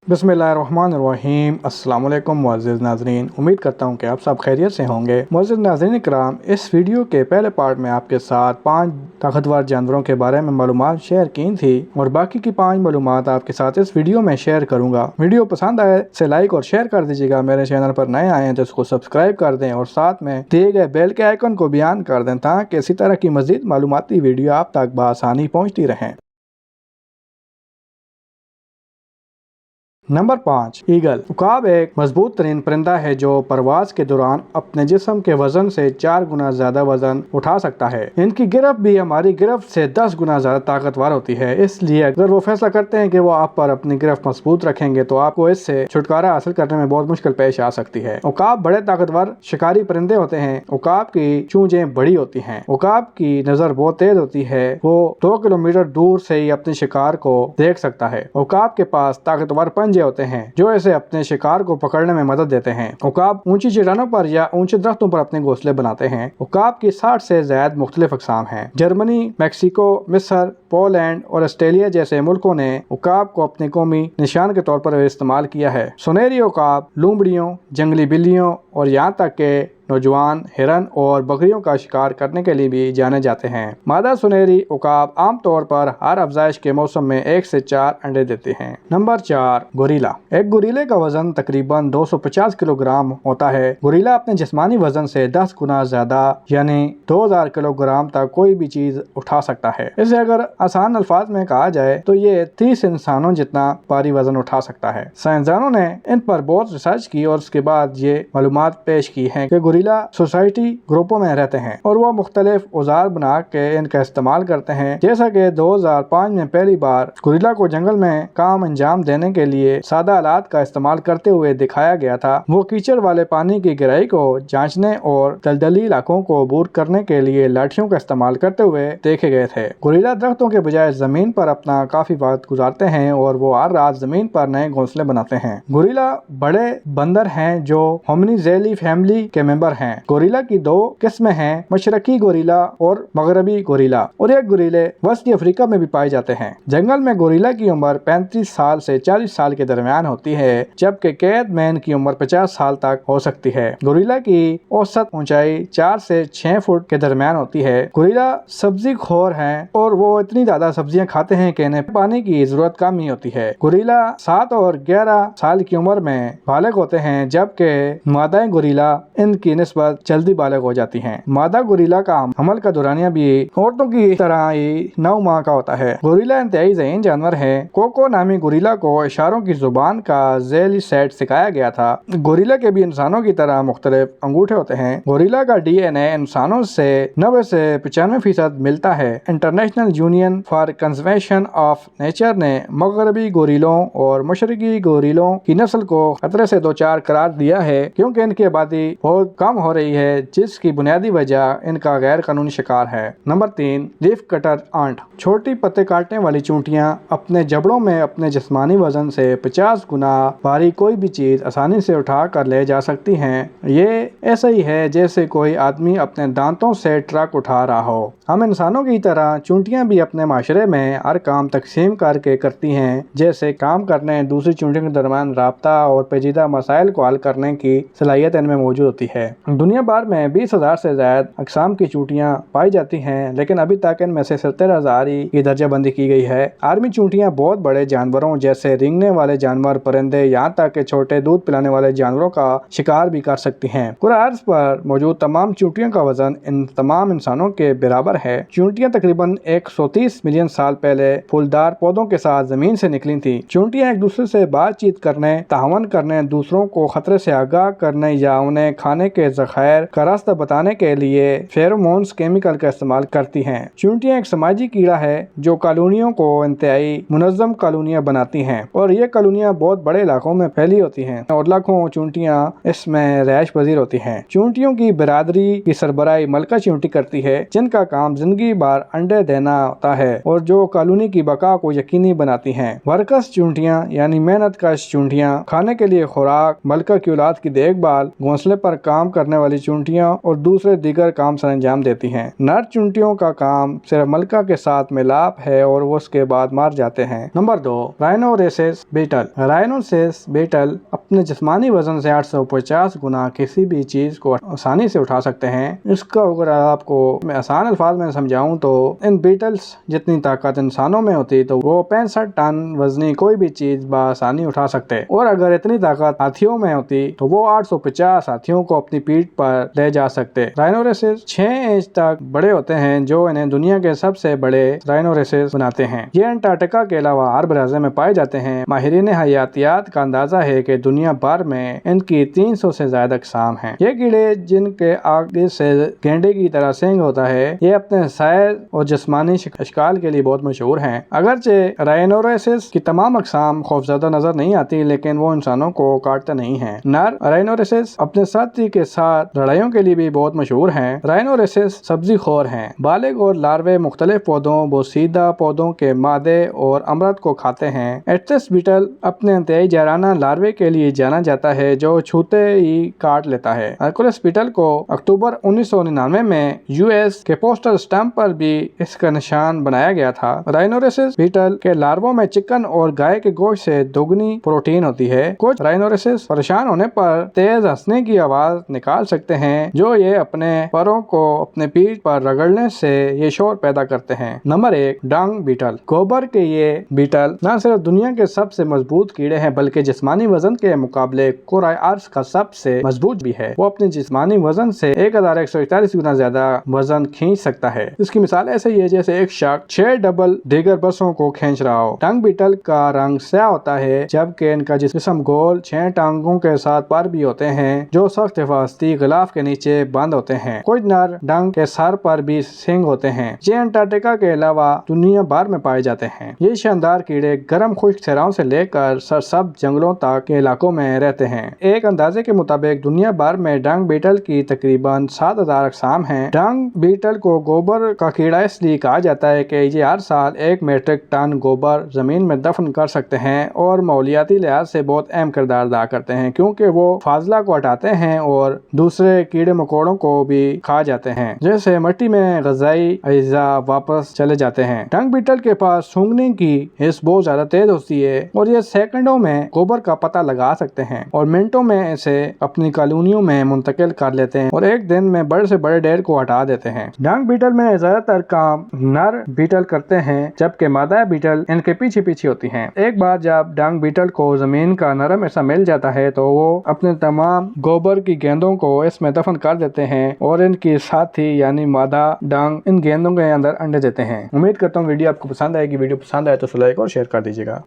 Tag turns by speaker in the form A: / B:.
A: बिस्मिल्लाहिर्रहमानिर्रहीम। अस्सलाम वालेकुम मुअज़्ज़िज़ नाज़रीन, उम्मीद करता हूँ कि आप सब खैरियत से होंगे। मुअज़्ज़िज़ नाज़रीन इकराम, इस वीडियो के पहले पार्ट में आपके साथ 5 ताकतवर जानवरों के बारे में मालूमात शेयर की थी और बाकी की 5 मालूमात आपके साथ इस वीडियो में शेयर करूँगा। वीडियो पसंद आए तो लाइक और शेयर कर दीजिएगा। मेरे चैनल पर नए आए हैं तो इसको सब्सक्राइब कर दें और साथ में दिए गए बेल के आइकन को भी ऑन कर दें ताकि इसी तरह की मज़ीद मालूमाती वीडियो आप तक बआसानी पहुँचती रहें। Number 5, eagle. उकाब एक मजबूत तरीन परिंदा है जो परवाज के दौरान अपने जिस्म के वजन से 4 गुना ज्यादा वजन उठा सकता है। इनकी गिरफ्त भी हमारी गिरफ्त से 10 गुना ज्यादा ताकतवर होती है, इसलिए अगर वो फैसला करते हैं कि वो आप पर अपनी गिरफ्त मजबूत रखेंगे तो आपको इससे छुटकारा हासिल करने में बहुत मुश्किल पेश आ सकती है। उकाब बड़े ताकतवर शिकारी परिंदे होते हैं। उकाब की चूंजें बड़ी होती हैं। उकाब की नजर बहुत तेज होती है। वो 2 किलोमीटर दूर से ही अपने शिकार को देख सकता है। उकाब के पास ताकतवर पंजे होते हैं जो इसे अपने शिकार को पकड़ने में मदद देते हैं। उकाब ऊंची चट्टानों पर या ऊंचे दरख्तों पर अपने घोंसले बनाते हैं। उकाब की 60 से ज्यादा मुख्तलिफ अक़साम हैं। जर्मनी, मैक्सिको, मिस्र, पोलैंड और ऑस्ट्रेलिया जैसे मुल्कों ने उकाब को अपने कौमी निशान के तौर पर इस्तेमाल किया है। सुनहरी उकाब लूमड़ियों, जंगली बिल्लियों और यहाँ तक के नौजवान हिरन और बकरियों का शिकार करने के लिए भी जाने जाते हैं। मादा सुनहरी उकाब आमतौर पर हर अफजाइश के मौसम में 1 से 4 अंडे देते हैं। Number 4, gorilla. एक गोरिल्ले का वजन तकरीबन 250 किलोग्राम होता है। गोरिल्ला अपने जिस्मानी वजन से 10 गुना ज्यादा यानी 2000 किलोग्राम तक कोई भी चीज उठा सकता है। इसे अगर आसान अल्फाज में कहा जाए तो ये 30 इंसानों जितना भारी वजन उठा सकता है। साइंसदानों ने इन पर बहुत रिसर्च की और उसके बाद ये मालूमात पेश की है कि गोरिल्ला सोसाइटी ग्रुपों में रहते हैं और वो मुख्तलिफ औजार बना के इनका इस्तेमाल करते हैं। जैसा कि 2005 में पहली बार गोरिल्ला को जंगल में काम अंजाम देने के लिए सादा आलात का इस्तेमाल करते हुए दिखाया गया था। वो कीचड़ वाले पानी की गहराई को जांचने और दलदली इलाकों को अबूर करने के लिए लाठियों का इस्तेमाल करते हुए देखे गए थे। गोरिल्ला दरख्तों के बजाय जमीन पर अपना काफी वक्त गुजारते हैं और वो हर रात जमीन पर नए घोंसले बनाते हैं। गोरिल्ला बड़े बंदर हैं जो होमिनिजेली फैमिली के मेंबर हैं। गोरिल्ला की 2 किस्में हैं, मशरकी गोरिल्ला और मगरबी गोरिल्ला, और ये गोरिल्ले वस्ती अफ्रीका में भी पाए जाते हैं। जंगल में गोरिल्ला की उम्र 35 साल से 40 साल के दरमियान होती है, जबकि कैदमैन की उम्र 50 साल तक हो सकती है। गोरिल्ला की औसत ऊंचाई 4 से 6 फुट के दरमियान होती है। गोरिल्ला सब्जी खोर हैं और वो इतनी ज्यादा सब्जियां खाते हैं कि इन्हें पानी की जरूरत कम ही होती है। गोरिल्ला 7 और 11 साल की उम्र में बालिग होते हैं, जबकि मादाएं गोरिल्ला इनकी निस्बत जल्दी बालिग हो जाती हैं। मादा गोरिल्ला का हमल का दौरानिया भी औरतों की तरह ही 9 माह का होता है। गोरिल्ला इंतहाई ज़हीन जानवर है। कोको नामी गोरिल्ला को इशारों की जुबान का ज़ैली सेट सिखाया गया था। गोरिल्ला के भी इंसानों की तरह मुख्तलिफ अंगूठे होते हैं। गोरिल्ला का DNA इंसानों से 90 से 95% मिलता है। International union for conservation of nature ने मगरबी गोरिल्लों और मशरकी गोरिल्लों की नस्ल को खतरे से 2-4 करार दिया है क्योंकि इनकी आबादी बहुत कम हो रही है, जिसकी बुनियादी वजह इनका गैर कानूनी शिकार है। Number 3, leaf cutter ant. छोटी पत्ते काटने वाली चूंटियां अपने जबड़ों में अपने जिस्मानी वजन से 50 गुना भारी कोई भी चीज आसानी से उठा कर ले जा सकती हैं। ये ऐसा ही है जैसे कोई आदमी अपने दांतों से ट्रक उठा रहा हो। हम इंसानों की तरह चूंटियां भी अपने माशरे में हर काम तकसीम करके करती हैं, जैसे काम करने, दूसरी चूंटियों के दरमियान राब्ता और पेचीदा मसाइल को हल करने की सलाहियत इनमें मौजूद होती है। दुनिया भर में 20,000 से ज्यादा अक़साम की चूंटियां पाई जाती हैं, लेकिन अभी तक इनमें से 70,000 की दर्जाबंदी की गई है। आर्मी चूंटियां बहुत बड़े जानवरों जैसे रेंगने वाले जानवर, परिंदे, यहाँ तक के छोटे दूध पिलाने वाले जानवरों का शिकार भी कर सकती हैं। पूरे अर्ज़ पर मौजूद तमाम चूंटियों का वजन इन तमाम इंसानों के बराबर है। चूंटियां तकरीबन 130 मिलियन साल पहले फूलदार पौधों के साथ जमीन से निकली थी। चूंटियां एक दूसरे से बातचीत करने, तावन करने, दूसरों को खतरे से आगाह करने या उन्हें खाने के ज़खायर का रास्ता बताने के लिए फेरोमोन्स केमिकल का इस्तेमाल करती हैं। चूंटियां एक समाजी कीड़ा है जो कॉलोनियों को इंतहाई मुनज़्ज़म कॉलोनियां बनाती हैं और ये कॉलोनियां बहुत बड़े इलाकों में फैली होती हैं और लाखों चूंटियां इसमें रहायश पजीर होती हैं। चूंटियों की बिरादरी की सरबराही मलका चूंटी करती है, जिनका काम जिंदगी भर अंडे देना होता है और जो कॉलोनी की बका को यकीनी बनाती हैं। वर्कर्स चूंटियां यानी मेहनत कश चूंटियां खाने के लिए खुराक, मलका की औलाद की देखभाल, घोंसले पर काम کام کرنے والی چونٹیاں اور دوسرے دیگر کام سر انجام دیتی ہیں۔ نر چونٹیوں کا کام صرف ملکہ کے ساتھ ملاپ ہے اور وہ اس کے بعد مر جاتے ہیں۔ Number 2، rhinoceros beetle. Rhinoceros beetle اپنے جسمانی وزن سے 850 گنا کسی بھی چیز کو آسانی سے اٹھا سکتے ہیں۔ اس کا اگر آپ کو میں آسان الفاظ میں سمجھاؤں تو ان بیٹلز جتنی طاقت انسانوں میں ہوتی تو وہ 65 ٹن وزنی کوئی بھی چیز بآسانی اٹھا سکتے، اور اگر اتنی طاقت ہاتھیوں میں ہوتی تو وہ 850 ہاتھیوں کو اپنی پیٹھ پر لے جا سکتے۔ رائنورسس 6 انچ تک بڑے ہوتے ہیں، جو انہیں دنیا کے سب سے بڑے رائنورسس بناتے ہیں۔ یہ انٹارکٹیکا کے علاوہ عرب اعظم میں پائے جاتے ہیں۔ ماہرین حیاتیات کا اندازہ ہے کہ دنیا بھر میں ان کی 300 سے زائد اقسام ہیں۔ یہ کیڑے جن کے آگے سے گینڈے کی طرح سینگ ہوتا ہے، یہ اپنے سائز اور جسمانی اشکال کے لیے بہت مشہور ہیں۔ اگرچہ رائنورسس کی تمام اقسام خوفزدہ نظر نہیں آتی، لیکن وہ انسانوں کو کاٹتے نہیں ہیں۔ نر رائنورسس اپنے ساتھی کے ساتھ لڑائیوں کے لیے بھی بہت مشہور ہیں۔ رائنورسس سبزی خور ہیں۔ بالغ اور لاروے مختلف پودوں، بوسیدہ پودوں کے مادے اور امرت کو کھاتے ہیں۔ ایٹس بیٹل اپنے انتہائی جارحانہ لاروے کے لیے جانا جاتا ہے جو چھوتے ہی کاٹ لیتا ہے۔ ہرکولس بیٹل کو اکتوبر 1999 میں US کے پوسٹل اسٹمپ پر بھی اس کا نشان بنایا گیا تھا۔ رائنورسس بیٹل کے لاروں میں چکن اور گائے کے گوشت سے دوگنی پروٹین ہوتی ہے۔ کچھ رائنورسس پریشان ہونے پر تیز ہنسنے کی آواز نکال سکتے ہیں، جو یہ اپنے پروں کو اپنے پیٹھ پر رگڑنے سے یہ شور پیدا کرتے ہیں۔ نمبر 1، ڈنگ بیٹل۔ گوبر کے یہ بیٹل نہ صرف دنیا کے سب سے مضبوط کیڑے ہیں بلکہ جسمانی وزن کے مقابلے کورائے ارض کا سب سے مضبوط بھی ہے۔ وہ اپنے جسمانی وزن سے 1141 گنا زیادہ وزن کھینچ سکتا ہے۔ اس کی مثال ایسے ہی ہے جیسے ایک شخص 6 ڈبل دیگر بسوں کو کھینچ رہا ہو۔ ڈنگ بیٹل کا رنگ سیاہ ہوتا ہے، جبکہ ان کا جسم گول 6 ٹانگوں کے ساتھ پر بھی ہوتے ہیں جو سخت حفاظتی غلاف کے نیچے بند ہوتے ہیں۔ کچھ نر ڈنگ کے سر پر بھی سینگ ہوتے ہیں۔ یہ انٹارکٹیکا کے علاوہ دنیا بھر میں پائے جاتے ہیں۔ یہ شاندار کیڑے گرم خشک صحراؤں سے لے کر سرسبز جنگلوں تک کے علاقوں میں رہتے ہیں۔ ایک اندازے کے مطابق دنیا بھر میں ڈنگ بیٹل کی تقریباً 7000 اقسام ہیں۔ ڈنگ بیٹل کو گوبر کا کیڑا اس لیے کہا جاتا ہے کہ یہ ہر سال 1 میٹرک ٹن گوبر زمین میں دفن کر سکتے ہیں اور ماحولیاتی لحاظ سے بہت اہم کردار ادا کرتے ہیں، کیونکہ وہ فاضلہ کو ہٹاتے ہیں اور دوسرے کیڑے مکوڑوں کو بھی کھا جاتے ہیں، جیسے مٹی میں غذائی اجزاء واپس چلے جاتے ہیں۔ ڈنگ بیٹل کے پاس سونگھنے کی حس بہت زیادہ تیز ہوتی ہے اور یہ سیکنڈوں میں گوبر کا پتہ لگا سکتے ہیں اور منٹوں میں اسے اپنی کالونیوں میں منتقل کر لیتے ہیں اور ایک دن میں بڑے سے بڑے ڈھیر کو ہٹا دیتے ہیں۔ ڈنگ بیٹل میں زیادہ تر کام نر بیٹل کرتے ہیں، جبکہ مادہ بیٹل ان کے پیچھے پیچھے ہوتی ہیں۔ ایک بار جب ڈنگ بیٹل کو زمین کا نرم حصہ مل جاتا ہے تو وہ اپنے تمام گوبر کی گیندوں کو اس میں دفن کر دیتے ہیں اور ان کی ساتھی یعنی مادہ ڈنگ ان گیندوں کے اندر انڈے دیتے ہیں۔ امید کرتا ہوں ویڈیو آپ کو پسند آئے گی۔ ویڈیو پسند آئے تو لائک اور شیئر کر دیجیے گا۔